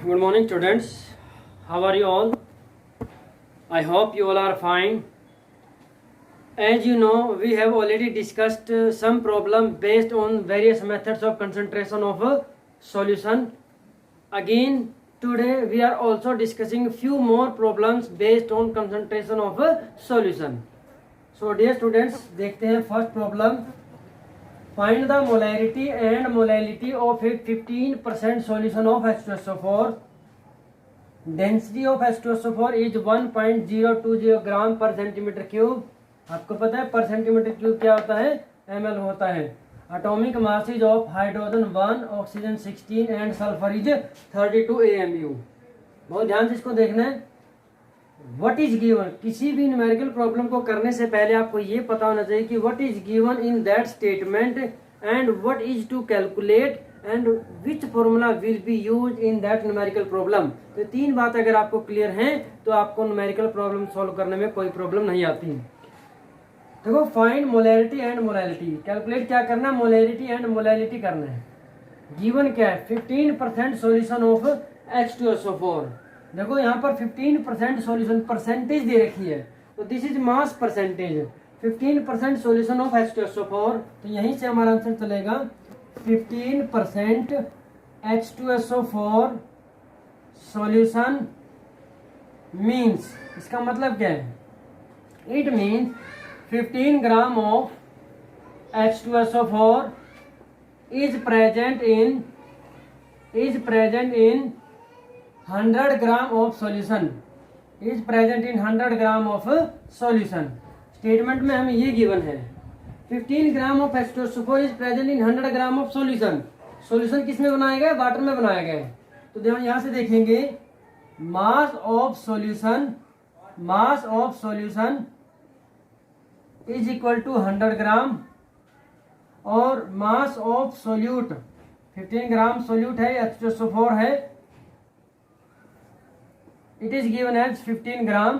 Good morning, students. How are you all? I hope you all are fine. As you know, we have already discussed some problem based on various methods of concentration of a solution. Again, today we are also discussing few more problems based on concentration of a solution. So, dear students, देखते हैं first problem. Find the molarity and molality of a 15% solution of H2SO4. Density of H2SO4 is 1.020 ग्राम पर centimetre cube. आपको पता है पर centimetre cube क्या होता है, ml होता है. Atomic masses of hydrogen 1, oxygen 16 and sulfur is 32 AMU. बहुत ध्यान से इसको देखना है. What is given? किसी भी न्यूमेरिकल प्रॉब्लम को करने से पहले आपको ये पता होना चाहिए कि what is given in that statement and what is to calculate and which formula will be used in that numerical problem. तो तीन बात अगर आपको क्लियर हैं तो आपको न्यूमेरिकल प्रॉब्लम सॉल्व करने में कोई प्रॉब्लम नहीं आती. देखो, find molarity and molality. Calculate क्या करना है, मोलैरिटी एंड मोलैलिटी करना है. गिवन क्या है, 15% सॉल्यूशन ऑफ H2SO4. देखो यहाँ पर 15% सॉल्यूशन परसेंटेज दे रखी है, तो this is mass percentage. 15% solution of H2SO4, तो यहीं से हमारा आंसर चलेगा 15% H2SO4 सॉल्यूशन मीन्स. इसका मतलब क्या है, it means 15 gram of H2SO4 is present in 100 gram of solution. Is present in 100 gram of solution. Statement में हमें ये गिवन है 15 gram of H2SO4 is present in 100 gram of solution. Solution किस में बनाया गया, वाटर में बनाया गया है. तो देखो यहां से देखेंगे mass of solution is equal to 100 gram और mass of solute 15 gram solute है, H2SO4 है, it is given as 15 gram.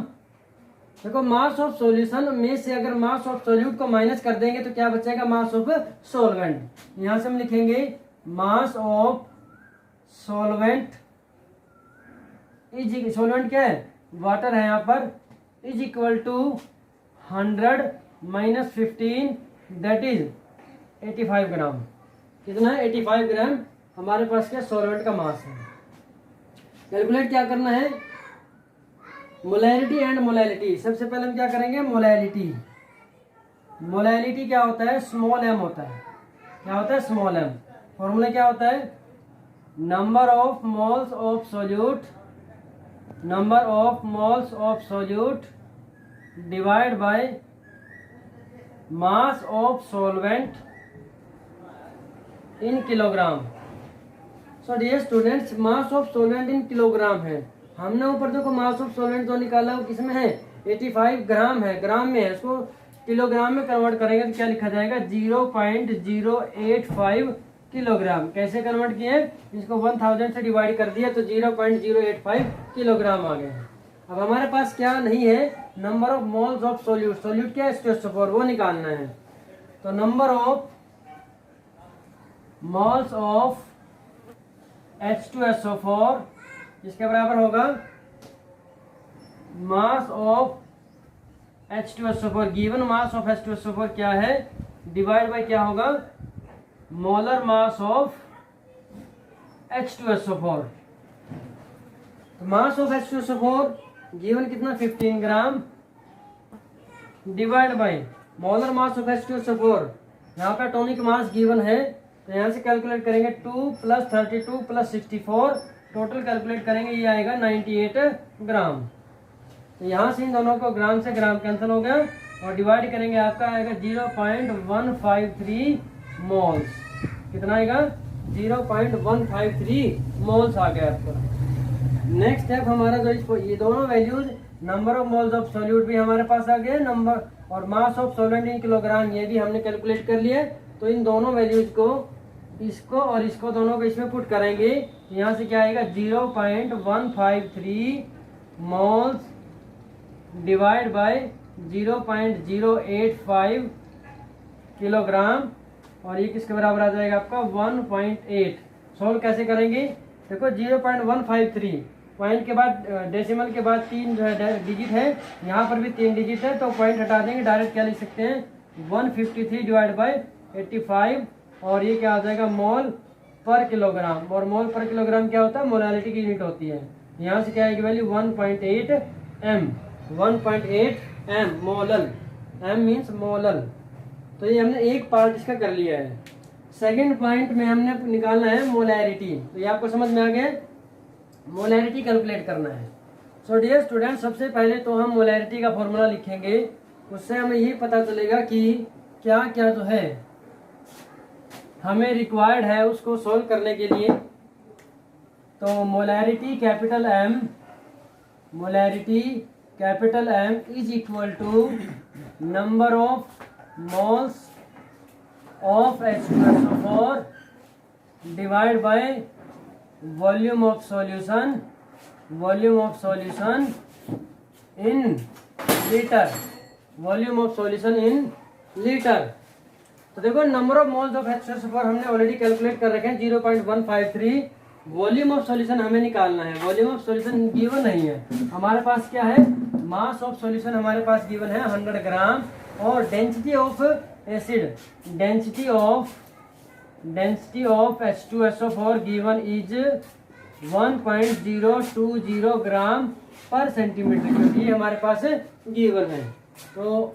देखो मास ऑफ सॉल्यूशन में से अगर मास ऑफ सोल्यूट को माइनस कर देंगे तो क्या बचेगा, मास ऑफ सॉल्वेंट. यहां से हम लिखेंगे mass of solvent is, solvent क्या है, वाटर है यहाँ पर, is equal to 100 minus 15 that is 85 gram. कितना है, 85 ग्राम हमारे पास क्या सॉल्वेंट का मास है. कैलकुलेट क्या करना है, मोलैरिटी एंड मोलैलिटी. सबसे पहले हम क्या करेंगे, मोलैलिटी क्या होता है, स्मॉल m होता है. क्या होता है, स्मॉल m. फॉर्मूला क्या होता है, number of moles of solute divide by mass of solvent in kilogram. So dear students, mass of solvent in kilogram है. हमने ऊपर देखो मास ऑफ सॉल्वेंट जो निकाला वो किसमें है, 85 ग्राम है, ग्राम में है. इसको किलोग्राम में कन्वर्ट करेंगे तो क्या लिखा जाएगा, 0.085 किलोग्राम. कैसे कन्वर्ट किए, इसको 1000 से डिवाइड कर दिया तो 0.085 किलोग्राम आ गए. अब हमारे पास क्या नहीं है, number of moles of solute क्या है, H2SO4, वो निकालना है. तो number of moles of H2SO4 इसके बराबर होगा मास of H2SO4. Given mass of H2SO4 क्या है, डिवाइड बाय क्या होगा, मोलर मास ऑफ H2SO4. तो मास ऑफ H2SO4 गिवन कितना, 15 gram, divide by molar mass of H2SO4. यहाँ पे एटॉमिक मास गिवन है, तो यहाँ से कैलकुलेट करेंगे 2 + 32 + 64, टोटल कैलकुलेट करेंगे ये आएगा 98 ग्राम. तो यहाँ से इन दोनों को ग्राम से ग्राम कैंसिल हो गया और डिवाइड करेंगे आपका आएगा 0.153 मोल्स. कितना आएगा, 0.153 मोल्स आ गया आपका. नेक्स्ट स्टेप हमारा जो ये दोनों values, number of moles of solute भी हमारे पास आ गए, नंबर और mass of solvent in kilogram ये भी हमने कैलकुलेट कर लिया. तो इन दोनों वैल्यूज को, इसको और इसको दोनों को इसमें पुट करेंगे. यहाँ से क्या आएगा, 0.153 मोल्स डिवाइड बाय 0.085 किलोग्राम और ये किसके बराबर आ जाएगा आपका 1.8. सॉल्व कैसे करेंगे, देखो 0.153, पॉइंट के बाद डेसिमल के बाद 3 डिजिट है, यहाँ पर भी 3 डिजिट है, तो पॉइंट हटा देंगे, डायरेक्ट क्या लिख सकते हैं 153 डिवाइड बाई 85, और ये क्या आ जाएगा मोल पर किलोग्राम। और मोल पर किलोग्राम क्या होता है, मोलालिटी की यूनिट होती है। यहाँ से क्या आएगी value 1.8 m, 1.8 m molal, m means molal. तो ये हमने एक पार्ट इसका कर लिया है। सेकंड पॉइंट में हमने निकालना है मोलैरिटी। तो ये आपको समझ में आ गया, मोलैरिटी कैलकुलेट करना है। सो डियर स्टूडेंट, सबसे पहले तो हम मोलैरिटी का फॉर्मूला लिखेंगे, उससे हमें ये पता चलेगा कि क्या क्या जो है हमें रिक्वायर्ड है उसको सोल्व करने के लिए। तो molarity capital M, molarity capital M is equal to number of moles of H2SO4 divided by volume of solution in liter, volume of solution in liter। तो देखो number of moles of H2SO4 हमने already calculate कर रखे हैं 0.153। Volume of solution हमें निकालना है। Volume of solution given नहीं है हमारे पास, क्या है मास ऑफ सॉल्यूशन हमारे पास गिवन है 100 ग्राम, और density of acid, density of H2SO4 given is 1.020 ग्राम पर सेंटीमीटर, क्योंकि हमारे पास गिवन है। तो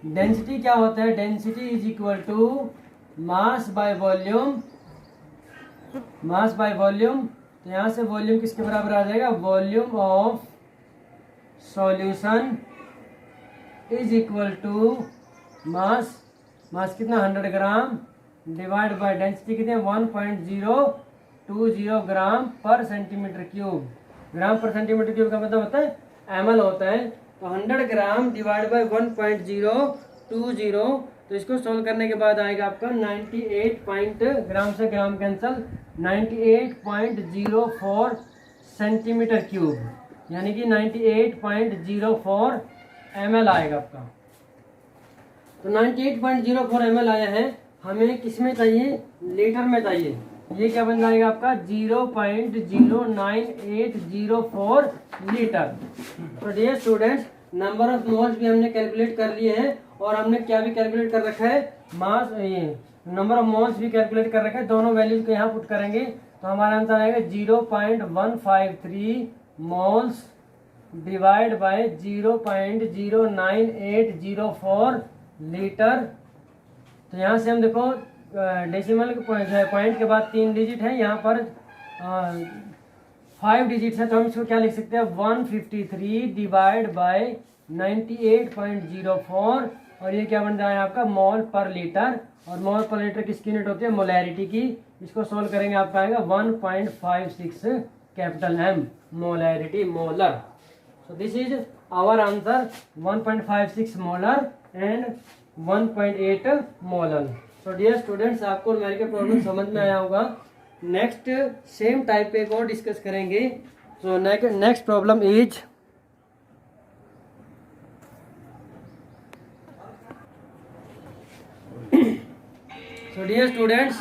डेंसिटी क्या होता है, density is equal to mass by volume, mass by volume. तो यहाँ से वॉल्यूम किसके बराबर आ जाएगा, volume of solution is equal to mass, mass कितना 100 ग्राम डिवाइड बाय डेंसिटी कितने 1.020 ग्राम पर सेंटीमीटर क्यूब। ग्राम पर सेंटीमीटर क्यूब का मतलब होता है ml होता है। तो 100 ग्राम डिवाइड बाय 1.020, तो इसको सोल्व करने के बाद आएगा आपका 98 ग्राम से ग्राम कैंसल 98.04 सेंटीमीटर क्यूब, यानी कि 98.04 ml आएगा आपका। तो 98.04 ml आया है, हमें किस में चाहिए, लीटर में चाहिए। ये क्या बन जाएगा आपका 0.09804 लीटर। तो dear students, number of moles भी हमने कैलकुलेट कर लिए हैं, और हमने क्या भी कैलकुलेट कर रखा है, मास, ये नंबर ऑफ मोल्स भी कैलकुलेट कर रखा है। दोनों वैल्यूज को यहाँ पुट करेंगे तो हमारा आंसर आएगा 0.153 मोल्स डिवाइड बाय 0.09804 लीटर। तो यहाँ से हम देखो डेसिमल पॉइंट के बाद 3 डिजिट है, यहाँ पर 5 डिजिट है, तो हम इसको क्या लिख सकते हैं 153 डिवाइड बाय 98.04, और ये क्या बन जाए आपका मोल पर लीटर। और मोल पर लीटर किसकी यूनिट होती है, मोलैरिटी की। इसको सोल्व करेंगे आपका आएगा 1.56 capital M, molarity, molar. So this is our answer 1.56 molar and 1.8 molar. So dear students, आपको न्यूमेरिकल प्रॉब्लम समझ में आया होगा। नेक्स्ट सेम टाइप पे एक और डिस्कस करेंगे। So next problem is so dear students,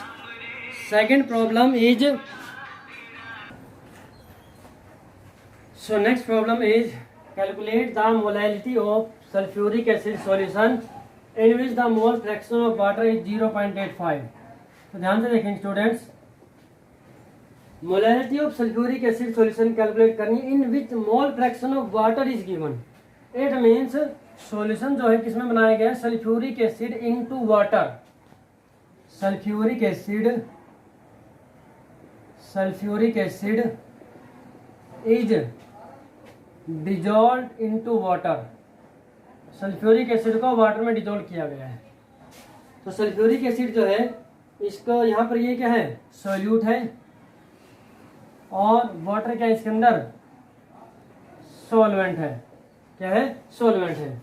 second problem is, so next problem is calculate the molality of sulfuric acid solution in which the mole fraction of water is 0.85। तो ध्यान से देखेंगे students, molarity of sulphuric acid solution calculate करनी in which mole fraction of water is given. It means solution जो है किसमें बनाया गया है, sulphuric acid into water. Sulphuric acid is dissolve into water. Sulphuric acid को वाटर में dissolve किया गया है। तो सल्फ्यूरिक एसिड जो है, इसको यहाँ पर ये क्या है, सॉल्यूट है, और वाटर क्या है इसके अंदर, सॉल्वेंट है। क्या है, सॉल्वेंट है।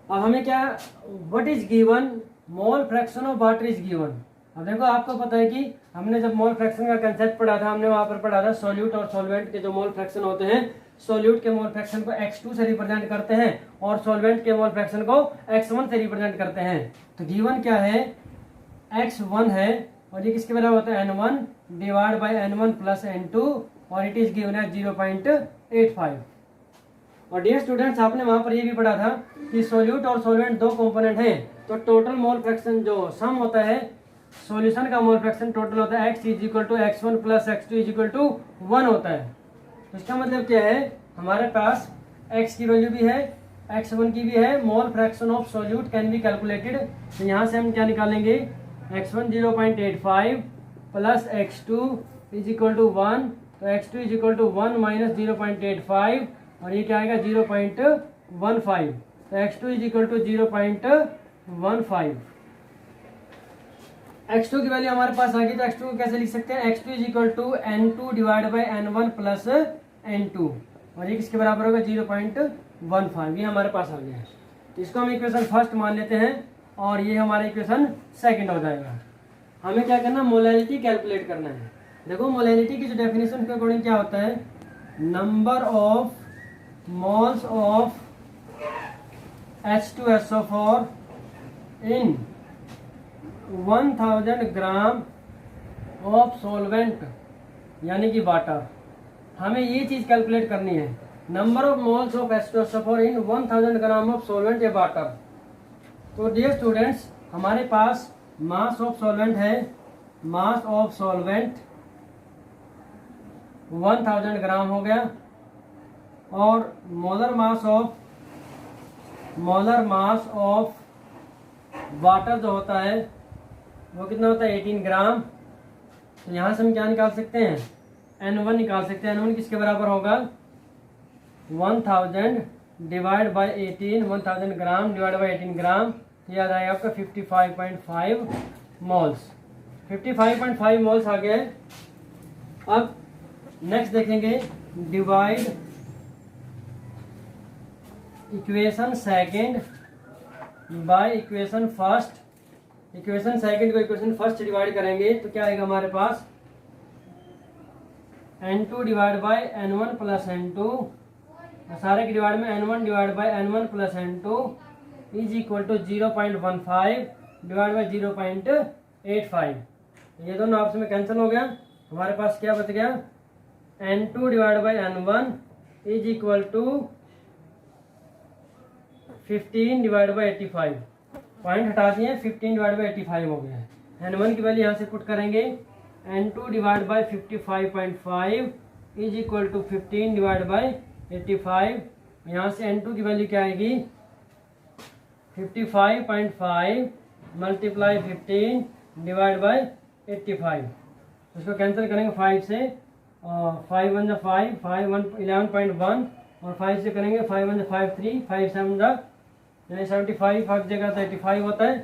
अब हमें क्या, what is given, mole fraction of water is given. अब देखो आपको पता है कि हमने जब मोल फ्रैक्शन का कंसेप्ट पढ़ा था, हमने वहां पर पढ़ा था सॉल्यूट और सॉल्वेंट के जो मोल फ्रैक्शन होते हैं, सॉल्यूट के मोल फ्रैक्शन को x2 से रिप्रेजेंट करते हैं और सॉल्वेंट के मोल फ्रैक्शन को x1 से रिप्रेजेंट करते हैं। तो गिवन क्या है, x1 है, और ये किसके बराबर होता है N1 divide by N1 plus N2 और इट इज गिवन एज 0.85। और डियर स्टूडेंट्स आपने वहाँ पर ये भी पढ़ा था कि सोल्यूट और सोलवेंट दो कंपोनेंट हैं, तो टोटल मोल फ्रैक्शन जो सम होता है सॉल्यूशन का मोल फ्रैक्शन टोटल होता है x is equal to x1 plus x2 is equal to 1 होता है। तो इसका मतलब क्या है, हमारे पास x की वैल्यू भी है, x1 की भी है, मोल fraction of solute can be calculated. तो यहाँ से हम क्या निकालेंगे, x1 0.85 plus x2 is equal to 1, तो x2 is equal to 1 minus 0.85 और ये क्या आएगा 0.15, तो x2 is equal to 0.15। x2 की वैल्यू हमारे पास आ गई, तो x2 को कैसे लिख सकते हैं, x2 is equal to n2 divide by n1 plus n2 और ये किसके बराबर होगा 0.15, ये हमारे पास आ गया है। तो इसको हम इक्वेशन फर्स्ट मान लेते हैं और ये हमारा इक्वेशन सेकंड हो जाएगा। हमें क्या करना, मोलैलिटी कैलकुलेट करना है। देखो मोलैलिटी की जो डेफिनेशन के अकॉर्डिंग क्या होता है, number of moles of H2SO4 in 1000 gram of solvent यानी कि वाटर। हमें ये चीज़ कैलकुलेट करनी है, number of moles of H2SO4 in 1000 gram of solvent या वाटर। तो डियर स्टूडेंट्स हमारे पास मास ऑफ सॉल्वेंट है, मास ऑफ सॉल्वेंट 1000 ग्राम हो गया और मोलर मास ऑफ वाटर जो होता है वो कितना होता है 18 ग्राम। तो यहाँ से हम क्या निकाल सकते हैं, N1 निकाल सकते हैं। N1 किसके बराबर होगा 1000 divide by 18, 1000 gram divide by 18 ग्राम, ये आ जाएगा आपका 55.5 मोल्स। 55.5 मोल्स आ गए। अब नेक्स्ट देखेंगे, divide equation second by equation first. Equation second को इक्वेशन फर्स्ट डिवाइड करेंगे तो क्या आएगा हमारे पास, N2 divide by N1 plus N2, सारे के डिवाइड में N1 divide by N1 plus N2 is equal to 0.15 divide by 0.85। ये दोनों आपस में कैंसिल हो गया, हमारे पास क्या बच गया, N2 divide by N1 is equal to 15 divide by 85। Point हटा दिए, 15 डिवाइड बाई 85 हो गया है। N1 की वैल्यू यहाँ से पुट करेंगे, N2 divide by 55.5 is equal to 15 divide by 85। यहाँ से N2 की वैल्यू क्या आएगी, 55.5 मल्टीप्लाई 15 डिवाइड बाई 85। इसको कैंसिल करेंगे 5 से, 5 1 5, 5 1 11.1 और 5 से करेंगे 5 1 5 3, 5 7 यानी 75, हर जगह 35 होता है।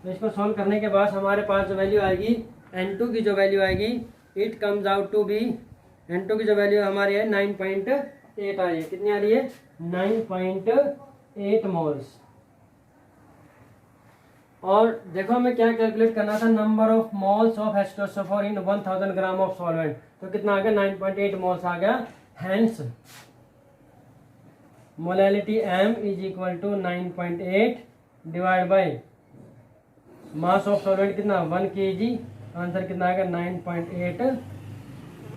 तो इसको सॉल्व करने के बाद हमारे पास जो वैल्यू आएगी, N2 की जो वैल्यू आएगी, it comes out to be, N2 की जो वैल्यू हमारी है 9.8 आ रही है। कितनी आ रही है, 9.8 मोल्स। और देखो हमें क्या कैलकुलेट करना था, number of moles of H2SO4 in 1000 gram of solvent. तो कितना आ गया, 9.8 मोल्स आ गया। Hence molality M is equal to 9.8 divide by mass of solvent कितना 1 kg, आंसर कितना आएगा 9.8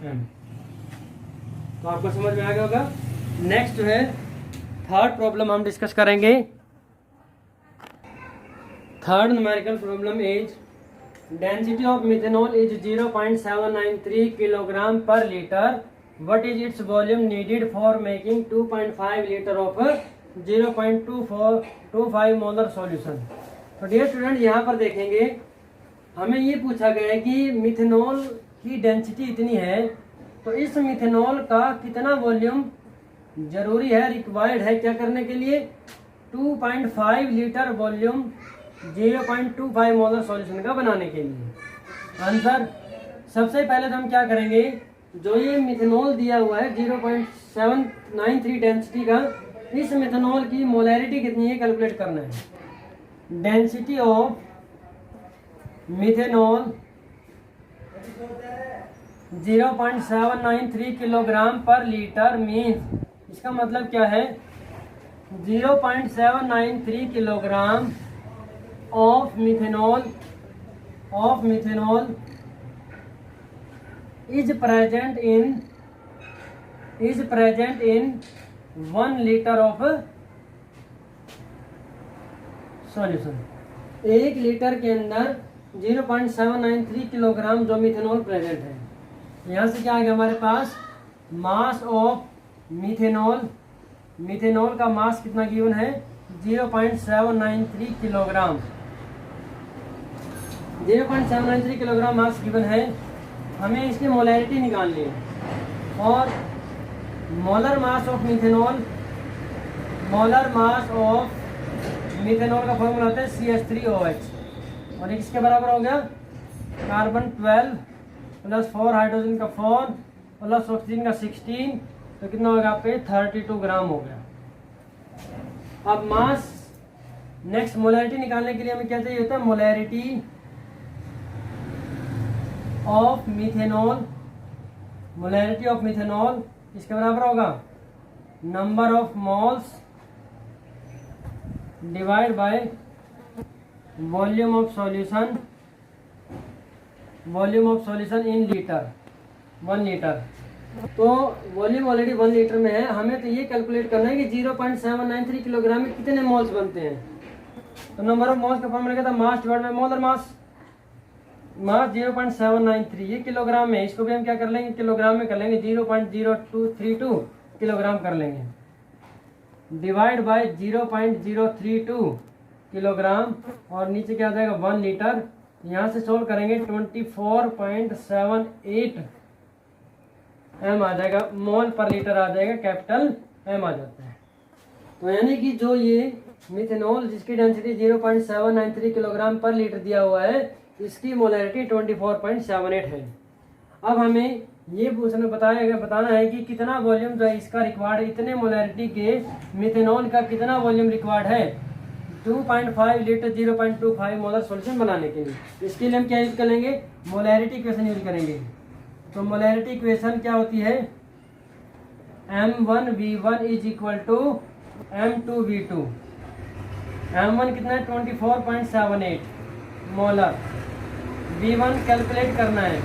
M। तो आपको समझ में आ गया होगा। नेक्स्ट जो है थर्ड प्रॉब्लम हम डिस्कस करेंगे। Third numerical problem is density of methanol is 0.793 kilogram पर litre, what is its volume needed for making 2.5 liter of 0.25 molar solution. तो डियर स्टूडेंट यहाँ पर देखेंगे, हमें ये पूछा गया है कि मिथेनॉल की डेंसिटी इतनी है, तो इस मिथेनॉल का कितना वॉल्यूम जरूरी है, रिक्वायर्ड है क्या करने के लिए, 2.5 लीटर वॉल्यूम 0.25 मोलर सॉल्यूशन का बनाने के लिए। आंसर, सबसे पहले तो हम क्या करेंगे, जो ये मिथेनॉल दिया हुआ है 0.793 डेंसिटी का, इस मिथेनॉल की मोलैरिटी कितनी है कैलकुलेट करना है। डेंसिटी ऑफ मिथेनॉल 0.793 किलोग्राम पर लीटर मीन्स, इसका मतलब क्या है, 0.793 kilogram of methanol is present in 1 liter of solution. 1 litre के अंदर 0.793 किलोग्राम जो मिथेनॉल प्रेजेंट है। यहाँ से क्या आ गया हमारे पास, मास ऑफ मिथेनॉल का मास कितना गिवन है, 0.793 किलोग्राम। 0.793 किलोग्राम मास गिवन है। हमें इसकी मोलैरिटी निकालनी है और मोलर मास ऑफ मिथेनॉल का फॉर्मूला होता है CH3OH और इसके बराबर हो गया कार्बन 12 प्लस 4 हाइड्रोजन का 4 प्लस ऑक्सीजन का 16, तो कितना होगा आपके 32 ग्राम हो गया। अब मास नेक्स्ट मोलैरिटी निकालने के लिए हमें क्या चाहिए होता है, मोलैरिटी ऑफ मिथेनॉल इसके बराबर होगा number of moles divide by volume of solution in litre, 1 litre. तो वॉल्यूम ऑलरेडी 1 लीटर में है, हमें तो ये कैलकुलेट करना है कि 0.793 किलोग्राम में कितने मोल्स बनते हैं। तो नंबर ऑफ मोल्स का फॉर्मूला क्या था, mass divide by molar mass. Mass 0.793 ये किलोग्राम में, इसको भी हम क्या कर लेंगे, किलोग्राम में कर लेंगे, 0.0232 किलोग्राम कर लेंगे, डिवाइड बाय 0.032 किलोग्राम और नीचे क्या आ जाएगा 1 लीटर। यहाँ से सोल्व करेंगे 24.78 एम आ जाएगा, मोल पर लीटर आ जाएगा, कैपिटल एम आ जाता है। तो यानी कि जो ये मिथेनॉल जिसकी डेंसिटी 0.793 किलोग्राम पर लीटर दिया हुआ है, इसकी मोलैरिटी 24.78 है। अब हमें ये बताना है कि कितना वॉल्यूम जो है इसका रिक्वायर्ड है, इतने मोलैरिटी के मिथेनॉल का कितना वॉल्यूम रिक्वायर्ड है 2.5 लीटर 0.25 मोलर सॉल्यूशन बनाने के लिए। इसके लिए हम क्या यूज करेंगे, मोलैरिटी इक्वेशन यूज करेंगे। तो मोलैरिटी इक्वेशन क्या होती है, M1V1 is equal to M2V2। M1 कितना है 24.78 मोलर, V1 कैलकुलेट करना है,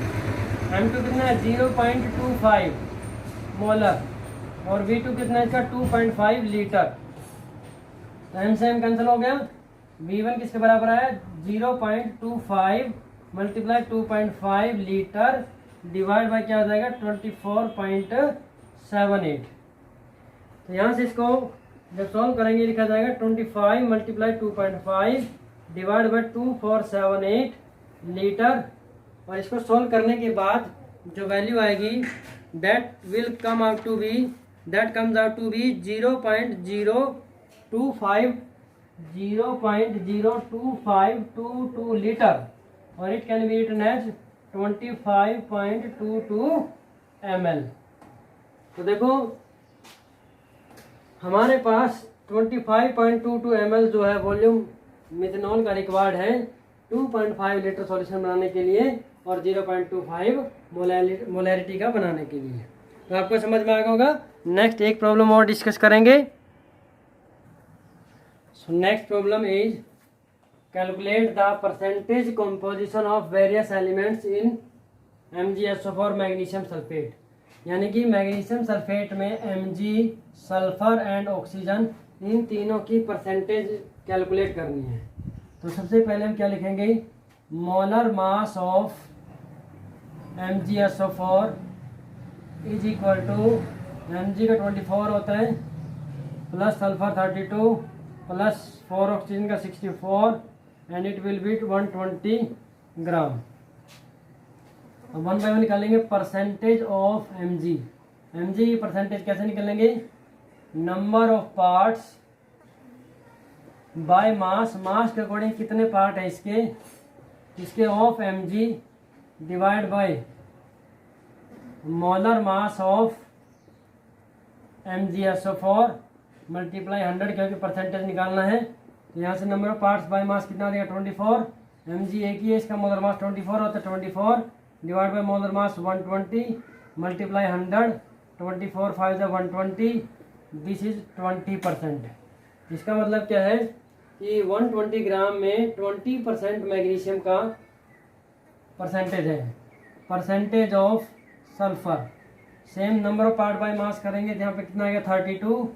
M2 कितना है 0.25 मोलर और V2 कितना है इसका 2.5 लीटर। तो M से M कैंसिल हो गया, V1 किसके बराबर है 0.25 मल्टीप्लाई 2.5 लीटर डिवाइड बाय क्या आ जाएगा 24.78। तो यहाँ से इसको जब सॉल्व करेंगे लिखा जाएगा 25 मल्टीप्लाई 2.5 डिवाइड बाय 2478 लीटर। और इसको सॉल्व करने के बाद जो वैल्यू आएगी that comes out to be 0.02522 litre और it can be written as 25.22 ml। तो देखो हमारे पास 25.22 ml जो है वॉल्यूम मिथेनॉल का रिक्वायर्ड है 2.5 लीटर सॉल्यूशन बनाने के लिए और 0.25 मोलैरिटी का बनाने के लिए। तो आपको समझ में आ गया होगा। नेक्स्ट एक प्रॉब्लम और डिस्कस करेंगे। So next problem is calculate the percentage composition of various elements in MgSO4 magnesium sulphate. यानी कि मैग्नीशियम सल्फेट में Mg, sulphur and oxygen in तीनों की परसेंटेज कैलकुलेट करनी है। तो सबसे पहले हम क्या लिखेंगे, molar mass of MgSO4 is equal to Mg का 24 होता है प्लस सल्फर 32 प्लस 4 ऑक्सीजन का 64 एंड इट विल बी 120 ग्राम। अब 1 बाय 1 निकालेंगे परसेंटेज ऑफ Mg की परसेंटेज कैसे निकालेंगे, number of parts by mass के अकॉर्डिंग कितने पार्ट है इसके of Mg divide by molar mass of MgSO4 multiply 100 क्योंकि परसेंटेज निकालना है। तो यहाँ से number of parts by mass कितना देगा 24, Mg एक ही है, इसका मोलर मास 24 होता है, 24 divide by molar mass 120 multiply 100, 24 5 120, this is 20%। इसका मतलब क्या है कि 120 ग्राम में 20% मैग्नीशियम का परसेंटेज है। Percentage of sulphur. Same number of part by mass करेंगे तो यहाँ पे कितना आएगा 32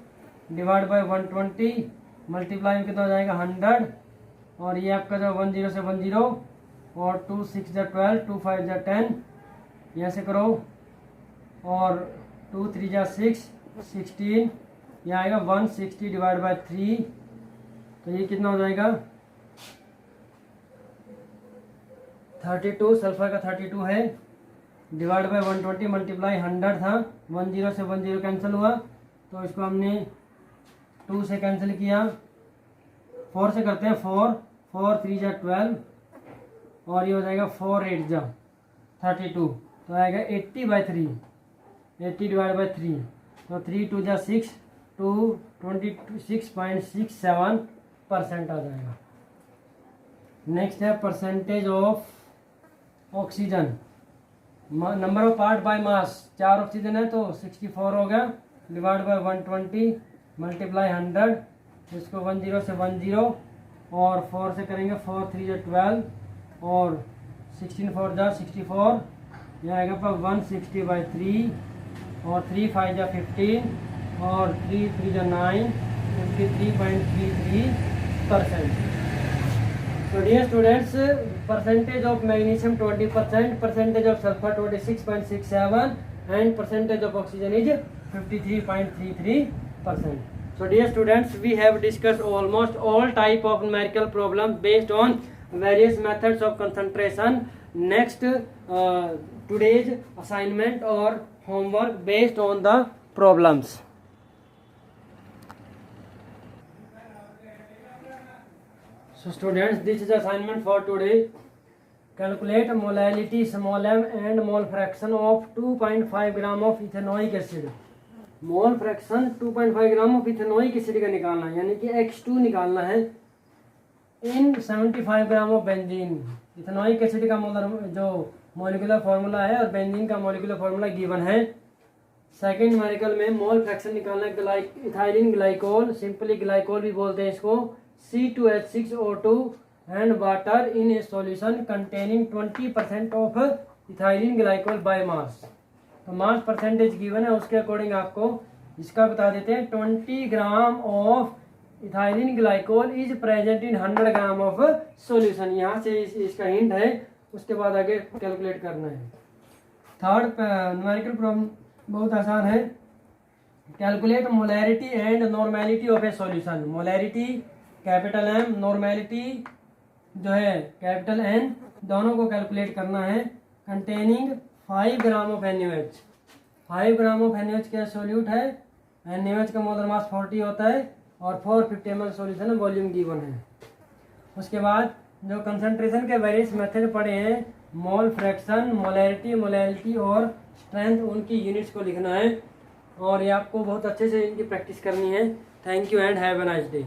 डिवाइड बाय 120 मल्टीप्लाई में कितना हो जाएगा 100 और ये आपका जो 10 से 10 और 2 6 जा 12 2 5 जा 10 यहाँ से करो और 2 3 जा 6 16 यहाँ आएगा 160 डिवाइड बाय 3 तो ये कितना हो जाएगा 32 सल्फर का 32 है डिवाइड बाय 120 मल्टीप्लाई 100 था 10 से 10 कैंसिल हुआ तो इसको हमने 2 से कैंसिल किया 4 से करते हैं 4 4 3 जा 12 और ये हो जाएगा 4 8 जा 32 तो आएगा 80 बाई 3 80 डिवाइड बाई 3 तो 3 2 जा 6 2 26.67% आ जाएगा। नेक्स्ट है percentage of oxygen number of part by mass 4 oxygen है तो 64 हो गया डिवाइड बाय 120 मल्टीप्लाई 100 इसको 10 से 10 और 4 से करेंगे 4 3 जा 12 और 16 4 जा 64 यह आएगा पर 160 बाई 3 और 3 5 जा 15 और 3 3 जा 9 53.33%। So dear students, percentage of magnesium 20%, percentage of sulfur 26.67 and percentage of oxygen is 53.33%. So dear students, we have discussed almost all type of numerical problems based on various methods of concentration. Next, today's assignment or homework based on the problems. So students, this is assignment for today. Calculate molality small m and mole fraction of 2.5 gram of ethanoic acid. Mole fraction 2.5 gram of ethanoic acid का निकालना है यानी कि X2 निकालना है इन 75 gram of benzene. Ethanoic acid का जो molecular formula है और बेंजीन का मॉलिक्यूलर फार्मूला गिवन है। सेकंड न्यूमेरिकल में मोल फ्रैक्शन निकालना है इथाइलिन ग्लाइकोल, सिंपली ग्लाइकोल भी बोलते हैं इसको, C2H6O2 and water in A solution containing 20% of ethylene glycol by mass. तो मास परसेंटेज गिवन है उसके अकॉर्डिंग आपको इसका बता देते हैं 20 gram of ethylene glycol is present in 100 gram of solution. यहाँ से इसका हिंट है, उसके बाद आगे कैलकुलेट करना है। थर्ड न्यूमेरिकल प्रॉब्लम बहुत आसान है। Calculate molarity and normality of a solution. Molarity capital M, normality जो है कैपिटल एन, दोनों को कैलकुलेट करना है। Containing 5 gram of NaOH। 5 gram of NaOH क्या सोल्यूट है, NaOH का मोलर मास 40 होता है और 450 ml सॉल्यूशन है, वॉल्यूम गिवन है। उसके बाद जो कंसंट्रेशन के वेरियस मेथड पढ़े हैं, मोल फ्रैक्शन, मोलैरिटी, मोलैलिटी और स्ट्रेंथ, उनकी यूनिट्स को लिखना है और ये आपको बहुत अच्छे से इनकी प्रैक्टिस करनी है। Thank you and have a nice day.